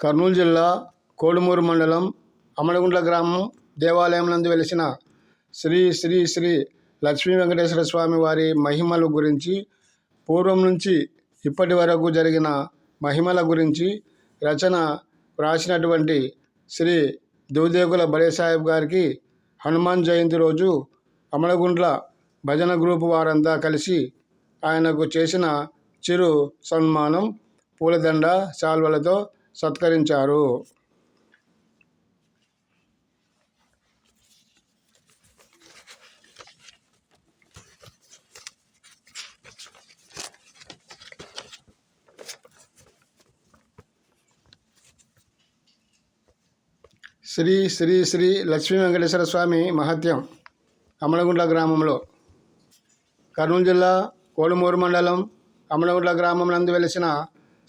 కర్నూలు జిల్లా కోడుమూరు మండలం అమలగుంట్ల గ్రామం దేవాలయం నందు వెలిసిన శ్రీ శ్రీ శ్రీ లక్ష్మీ వెంకటేశ్వర స్వామి వారి మహిమల గురించి, పూర్వం నుంచి ఇప్పటి వరకు జరిగిన మహిమల గురించి రచన వ్రాసినటువంటి శ్రీ దూదేగుల బడే సాహెబ్ గారికి హనుమాన్ జయంతి రోజు అమలగుంట్ల భజన గ్రూపు వారంతా కలిసి ఆయనకు చేసిన చిరు సన్మానం పూలదండ శాల్వలతో సత్కరించారు. శ్రీ శ్రీ శ్రీ లక్ష్మీ వెంకటేశ్వర స్వామి మహత్యం. అమలగుంట్ల గ్రామంలో కర్నూలు జిల్లా కోడుమూరు మండలం అమలగుంట్ల గ్రామం నందు వెలిసిన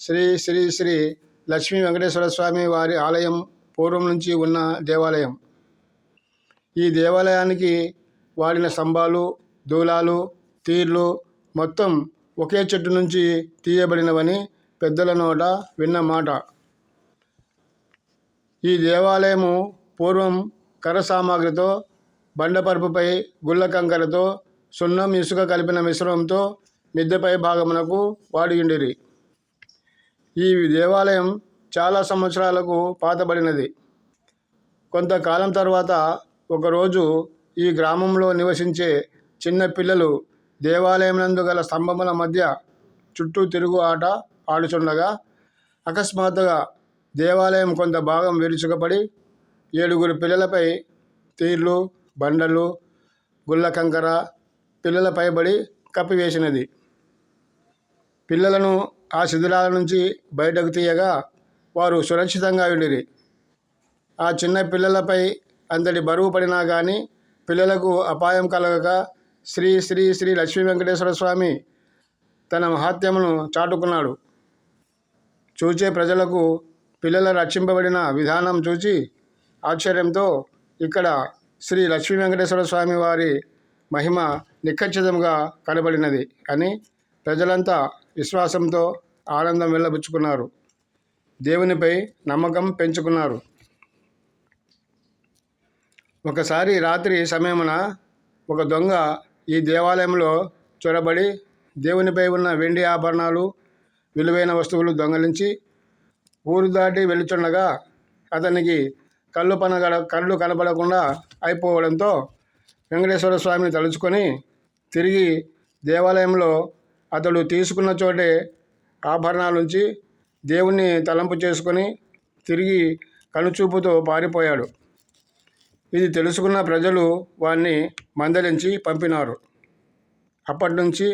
శ్రీ శ్రీ శ్రీ లక్ష్మీ వెంకటేశ్వర స్వామి వారి ఆలయం పూర్వం నుంచి ఉన్న దేవాలయం. ఈ దేవాలయానికి వాడిన స్తంభాలు, దూలాలు, తీర్లు మొత్తం ఒకే చెట్టు నుంచి తీయబడినవని పెద్దల నోట విన్న మాట. ఈ దేవాలయము పూర్వం కర్ర సామాగ్రితో, బండపరుపుపై గుళ్ళ కంకరతో, సున్నం ఇసుక కలిపిన మిశ్రమంతో మిద్దెపై భాగమునకు వాడియుండిరి. ఈ దేవాలయం చాలా సంవత్సరాలకు పాతబడినది. కొంతకాలం తర్వాత ఒకరోజు ఈ గ్రామంలో నివసించే చిన్న పిల్లలు దేవాలయం నందు గల స్తంభముల మధ్య చుట్టూ తిరుగు ఆట ఆడుచుండగా అకస్మాత్తుగా దేవాలయం కొంత భాగం విరుచుకుపడి 7 పిల్లలపై తీర్లు, బండలు, గుళ్ళ కంకర పిల్లల పైబడి కప్పివేసినది. పిల్లలను ఆ శిథిలాల నుంచి బయటకు తీయగా వారు సురక్షితంగా ఉండిరి. ఆ చిన్న పిల్లలపై అంతటి బరువు పడినా కానీ పిల్లలకు అపాయం కలగక శ్రీ శ్రీ శ్రీ లక్ష్మీ వెంకటేశ్వర స్వామి తన మహాత్మ్యమును చాటుకున్నాడు. చూచే ప్రజలకు పిల్లల రక్షింపబడిన విధానం చూచి ఆశ్చర్యంతో ఇక్కడ శ్రీ లక్ష్మీ వెంకటేశ్వర స్వామి వారి మహిమ నిఖచ్చితంగా కనబడినది అని ప్రజలంతా విశ్వాసంతో ఆనందం వెళ్ళబుచ్చుకున్నారు. దేవునిపై నమ్మకం పెంచుకున్నారు. ఒకసారి రాత్రి సమయమున ఒక దొంగ ఈ దేవాలయంలో చొరబడి దేవునిపై ఉన్న వెండి ఆభరణాలు, విలువైన వస్తువులు దొంగలించి ఊరు దాటి వెళుచుండగా అతనికి కళ్ళు కనపడకుండా అయిపోవడంతో వెంకటేశ్వర స్వామిని తలుచుకొని తిరిగి దేవాలయంలో అతడు తీసుకున్న చోటే ఆభరణాలుంచి దేవుణ్ణి తలంపు చేసుకొని తిరిగి కనుచూపుతో పారిపోయాడు. ఇది తెలుసుకున్న ప్రజలు వాణ్ణి మందలించి పంపినారు. అప్పటి నుంచి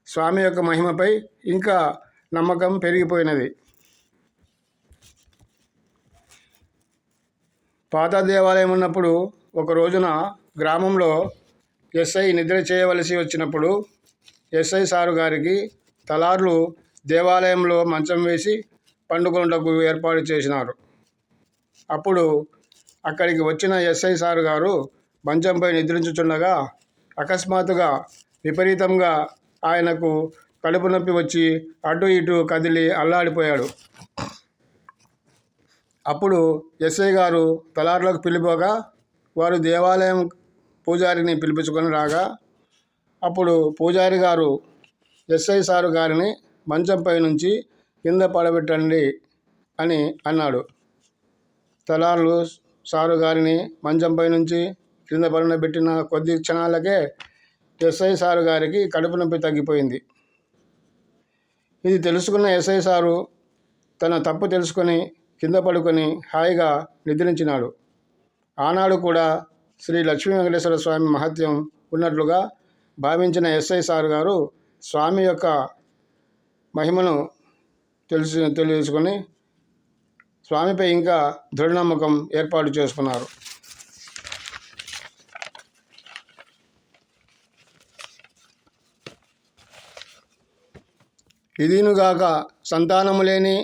స్వామి యొక్క మహిమపై ఇంకా నమ్మకం పెరిగిపోయినది. పాత దేవాలయం ఉన్నప్పుడు ఒక రోజున గ్రామంలో ఎస్ఐ నిద్ర చేయవలసి వచ్చినప్పుడు ఎస్ఐ సారు గారికి తలార్లు దేవాలయంలో మంచం వేసి పండుకొనుటకు ఏర్పాటు చేసినారు. అప్పుడు అక్కడికి వచ్చిన ఎస్ఐ సారు గారు మంచంపై నిద్రించుచుండగా అకస్మాత్తుగా విపరీతంగా ఆయనకు కడుపు నొప్పి వచ్చి అటు ఇటు కదిలి అల్లాడిపోయాడు. అప్పుడు ఎస్ఐ గారు తలార్లకు పిలిపోగా వారు దేవాలయం పూజారిని పిలిపించుకొని రాగా అప్పుడు పూజారి గారు ఎస్ఐ సారు గారిని మంచంపై నుంచి కింద పడబెట్టండి అని అన్నాడు. తలార్లు సారు గారిని మంచంపై నుంచి కింద పడబెట్టిన కొద్ది క్షణాలకే ఎస్ఐ సారు గారికి కడుపు నొప్పి తగ్గిపోయింది. ఇది తెలుసుకున్న ఎస్ఐ సారు తన తప్పు తెలుసుకొని కింద పడుకొని హాయిగా నిద్రించినాడు. ఆనాడు కూడా శ్రీ లక్ష్మీ వెంకటేశ్వర స్వామి మహత్యం ఉన్నట్లుగా భావించిన ఎస్ఐ సారు గారు స్వామి యొక్క మహిమను తెలుసుకొని స్వామిపై ఇంకా దృఢ నమ్మకం ఏర్పాటు చేసుకున్నారు. ఇదినుగాక సంతానము లేని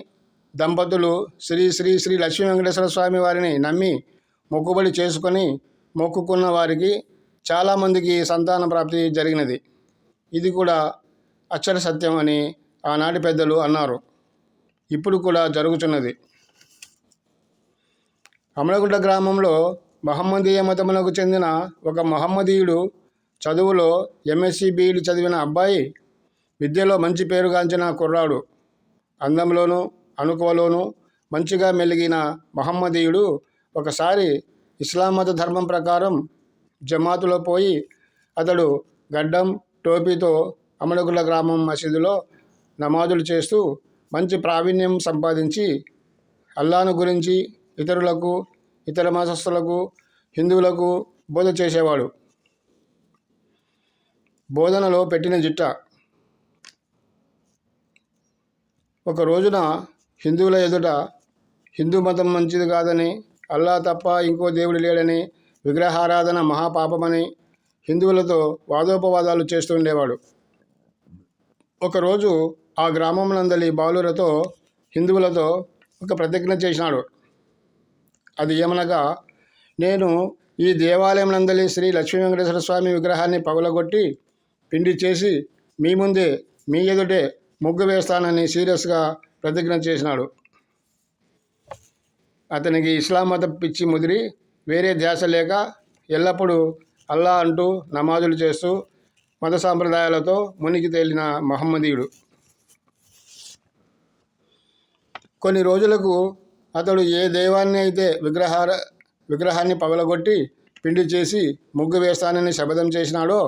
దంపతులు శ్రీ శ్రీ శ్రీ లక్ష్మీ వెంకటేశ్వర స్వామి వారిని నమ్మి మొక్కుబడి చేసుకొని మొక్కుకున్న వారికి చాలామందికి సంతాన ప్రాప్తి జరిగినది. ఇది కూడా అక్షర సత్యం అని ఆనాటి పెద్దలు అన్నారు. ఇప్పుడు కూడా జరుగుతున్నది. అమలగుంట గ్రామంలో మహమ్మదీయ మతమునకు చెందిన ఒక మహమ్మదీయుడు చదువులో ఎంఎస్సి బీఈడి చదివిన అబ్బాయి, విద్యలో మంచి పేరుగాంచిన కుర్రాడు, అందంలోనూ అణుకువలోనూ మంచిగా మెలిగిన మహమ్మదీయుడు ఒకసారి ఇస్లాం మత ధర్మం ప్రకారం జమాతులో పోయి అతడు గడ్డం టోపీతో అమలగుంట గ్రామం మసీదులో నమాజులు చేస్తూ మంచి ప్రావీణ్యం సంపాదించి అల్లాను గురించి ఇతరులకు, ఇతర మతస్థులకు, హిందువులకు బోధ చేసేవాడు. బోధనలో పెట్టిన జిట్ట. ఒక రోజున హిందువుల ఎదుట హిందూ మతం మంచిది కాదని, అల్లా తప్ప ఇంకో దేవుడు లేడని, విగ్రహారాధన మహాపాపమని హిందువులతో వాదోపవాదాలు చేస్తూ ఉండేవాడు. ఒకరోజు ఆ గ్రామమునందలి బాలురతో, హిందువులతో ఒక ప్రతిజ్ఞ చేసినాడు. అది ఏమనగా, నేను ఈ దేవాలయం నందలి శ్రీ లక్ష్మీ వెంకటేశ్వర స్వామి విగ్రహాన్ని పగలగొట్టి పిండి చేసి మీ ముందే, మీ ఎదుటే ముగ్గు వేస్తానని సీరియస్గా ప్రతిజ్ఞ చేసినాడు. అతనికి ఇస్లాం మత పిచ్చి ముదిరి వేరే ధ్యాస లేక ఎల్లప్పుడూ అల్లా అంటూ నమాజులు చేస్తూ మత సాంప్రదాయాలతో మునిగి తేలిన మహమ్మదీయుడు. కొన్ని రోజులకు అతడు ఏ దైవాన్ని అయితే విగ్రహాన్ని పగలగొట్టి పిండి చేసి ముగ్గు వేస్తానని శపథం చేసినాడో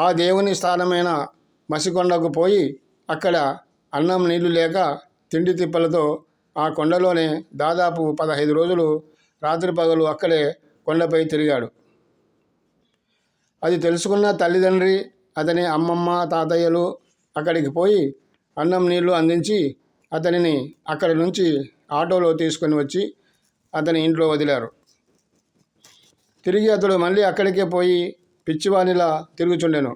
ఆ దేవుని స్థానమైన మసికొండకు పోయి అక్కడ అన్నం నీళ్లు లేక తిండి తిప్పలతో ఆ కొండలోనే దాదాపు 15 రోజులు రాత్రి పగలు అక్కడే కొండపై తిరిగాడు. అది తెలుసుకున్న తల్లిదండ్రి, అతని అమ్మమ్మ, తాతయ్యలు అక్కడికి పోయి అన్నం నీళ్లు అందించి అతనిని అక్కడి నుంచి ఆటోలో తీసుకొని వచ్చి అతని ఇంట్లో వదిలారు. తిరిగి అతడు మళ్ళీ అక్కడికే పోయి పిచ్చివానిలా తిరుగుచుండెను.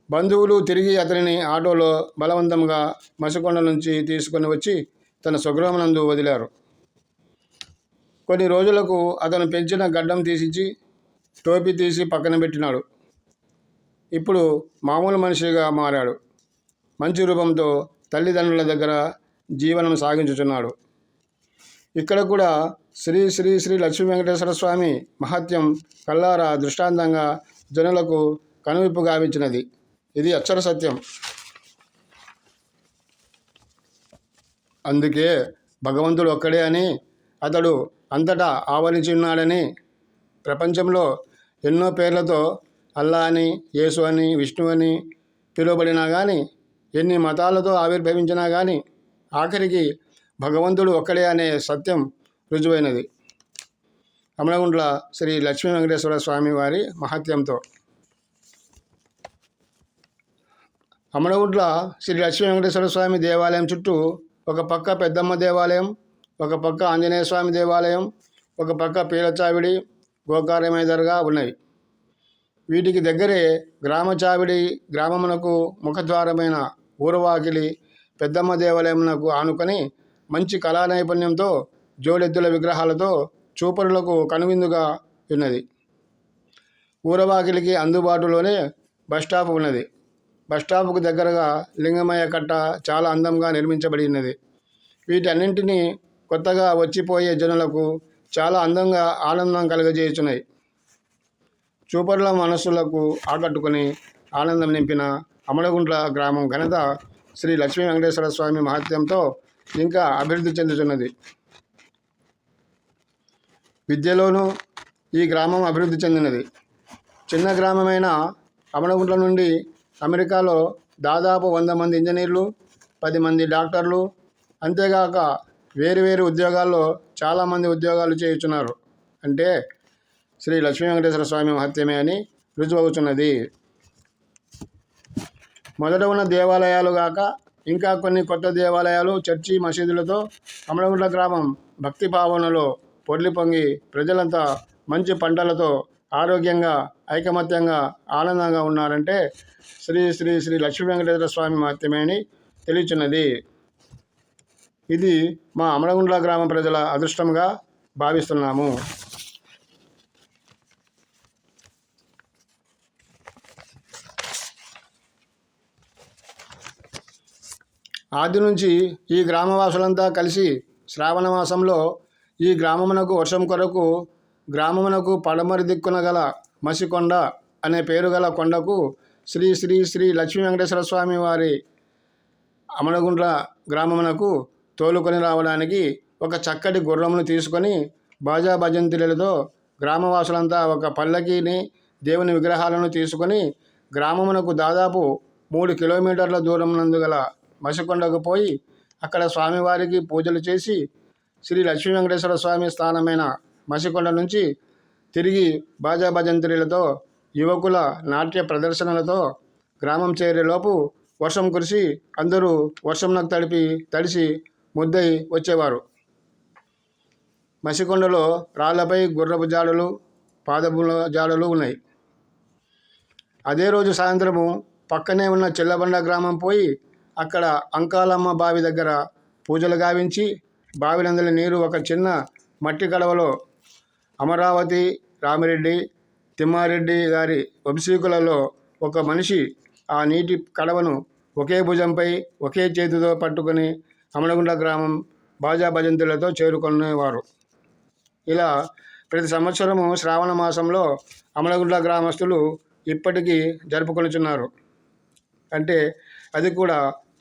బంధువులు తిరిగి అతనిని ఆటోలో బలవంతంగా మసికొండ నుంచి తీసుకొని వచ్చి తన స్వగృహమునందు వదిలారు. కొన్ని రోజులకు అతను పెంచిన గడ్డం తీసిచ్చి టోపీ తీసి పక్కన పెట్టినాడు. ఇప్పుడు మామూలు మనిషిగా మారాడు. మంచి రూపంతో తల్లిదండ్రుల దగ్గర జీవనం సాగించుచున్నాడు. ఇక్కడ కూడా శ్రీ శ్రీ శ్రీ లక్ష్మీ వెంకటేశ్వర స్వామి మహత్యం కల్లారా దృష్టాంతంగా జనులకు కనువిప్పు గావించినది. ఇది అక్షర సత్యం. అందుకే భగవంతుడు ఒక్కడే అని, అతడు అంతటా ఆవరించి ఉన్నాడని, ప్రపంచంలో ఎన్నో పేర్లతో అల్లా అని, యేసు అని, విష్ణు అని పిలువబడినా కానీ, ఎన్ని మతాలతో ఆవిర్భవించినా కానీ ఆఖరికి భగవంతుడు ఒక్కడే అనే సత్యం రుజువైనది అమలగుంట్ల శ్రీ లక్ష్మీ వెంకటేశ్వర స్వామి వారి మహత్యంతో. అమలగుంట్ల శ్రీ లక్ష్మీ వెంకటేశ్వర స్వామి దేవాలయం చుట్టూ ఒక పక్క పెద్దమ్మ దేవాలయం, ఒక పక్క ఆంజనేయ స్వామి దేవాలయం, ఒక పక్క పీలచావిడి, గోకారమయ్య దర్గా ఉన్నవి. వీటికి దగ్గరే గ్రామచావిడి గ్రామమునకు ముఖద్వారమైన ఊరవాకిలి పెద్దమ్మ దేవాలయమునకు ఆనుకొని మంచి కళా నైపుణ్యంతో జోడెద్దుల విగ్రహాలతో చూపరులకు కనువిందుగా ఉన్నది. ఊరవాకిలికి అందుబాటులోనే బస్టాప్ ఉన్నది. బస్టాప్కు దగ్గరగా లింగమయ్య కట్ట చాలా అందంగా నిర్మించబడి ఉన్నది. వీటన్నింటినీ కొత్తగా వచ్చిపోయే జనులకు చాలా అందంగా ఆనందం కలుగజేయుచున్నాయి. చూపరుల మనస్సులకు ఆకట్టుకుని ఆనందం నింపిన అమలగుంట్ల గ్రామం ఘనత శ్రీ లక్ష్మీ వెంకటేశ్వర స్వామి మహత్యంతో ఇంకా అభివృద్ధి చెందుతున్నది. విద్యలోనూ ఈ గ్రామం అభివృద్ధి చెందినది. చిన్న గ్రామమైన అమలగుంట్ల నుండి అమెరికాలో దాదాపు 100 మంది ఇంజనీర్లు, 10 మంది డాక్టర్లు, అంతేగాక వేరువేరు ఉద్యోగాల్లో చాలామంది ఉద్యోగాలు చేయుచున్నారు. అంటే శ్రీ లక్ష్మీ వెంకటేశ్వర స్వామి మహత్యమే అని రుజువవుతున్నది. మొదట ఉన్న దేవాలయాలు గాక ఇంకా కొన్ని కొత్త దేవాలయాలు, చర్చి, మసీదులతో అమలగుంట్ల గ్రామం భక్తి భావనలో పొర్లి పొంగి ప్రజలంతా మంచి పంటలతో ఆరోగ్యంగా, ఐకమత్యంగా, ఆనందంగా ఉన్నారంటే శ్రీ శ్రీ శ్రీ లక్ష్మీ వెంకటేశ్వర స్వామి మహత్యమే అని తెలియచున్నది. ఇది మా అమలగుంట్ల గ్రామ ప్రజల అదృష్టంగా భావిస్తున్నాము. ఆది నుంచి ఈ గ్రామవాసులంతా కలిసి శ్రావణ మాసంలో ఈ గ్రామమునకు వర్షం కొరకు గ్రామమునకు పడమరి దిక్కున గల మసికొండ అనే పేరు గల కొండకు శ్రీ శ్రీ శ్రీ లక్ష్మీ వెంకటేశ్వర స్వామి వారి అమలగుండ్ల గ్రామమునకు తోలుకొని రావడానికి ఒక చక్కటి గుర్రమును తీసుకొని బాజా భజంత్రీలతో గ్రామవాసులంతా ఒక పల్లకీని దేవుని విగ్రహాలను తీసుకొని గ్రామమునకు దాదాపు 3 కిలోమీటర్ల దూరం నందు గల మసికొండకు పోయి అక్కడ స్వామివారికి పూజలు చేసి శ్రీ లక్ష్మీ వెంకటేశ్వర స్వామి స్థానమైన మసికొండ నుంచి తిరిగి బాజా భజంత్రీలతో యువకుల నాట్య ప్రదర్శనలతో గ్రామం చేరేలోపు వర్షం కురిసి అందరూ వర్షంనకు తడిసి ముద్దై వచ్చేవారు. మసికొండలో రాళ్లపై గుర్రపు జాడలు పాదముల జాడలు ఉన్నాయి. అదే రోజు సాయంత్రము పక్కనే ఉన్న చిల్లబండ గ్రామం పోయి అక్కడ అంకాలమ్మ బావి దగ్గర పూజలు గావించి బావినందలి నీరు ఒక చిన్న మట్టి కడవలో అమరావతి రామిరెడ్డి తిమ్మారెడ్డి గారి వంశీకులలో ఒక మనిషి ఆ నీటి కడవను ఒకే భుజంపై ఒకే చేతితో పట్టుకొని అమలగుండ్ల గ్రామం బాజా భజంతులతో చేరుకునేవారు. ఇలా ప్రతి సంవత్సరము శ్రావణ మాసంలో అమలగుండ్ల గ్రామస్తులు ఇప్పటికీ జరుపుకొనుచున్నారు. అంటే అది కూడా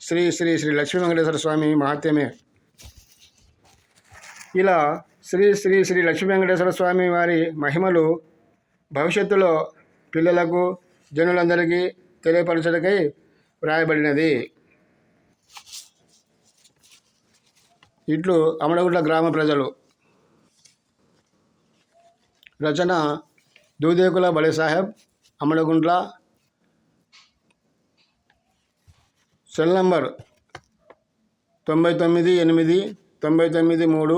శ్రీ శ్రీ శ్రీ లక్ష్మీ వెంకటేశ్వర స్వామి మహాత్మ్యమే. ఇలా శ్రీ శ్రీ శ్రీ లక్ష్మీ వెంకటేశ్వర స్వామి వారి మహిమలు భవిష్యత్తులో పిల్లలకు జనులందరికీ తెలియపరచడకై వ్రాయబడినది. ఇట్లు అమలగుండ్ల గ్రామ ప్రజలు. రచన దూదేకుల బలి సాహెబ్, అమలగుండ్ల. Cell number 99899993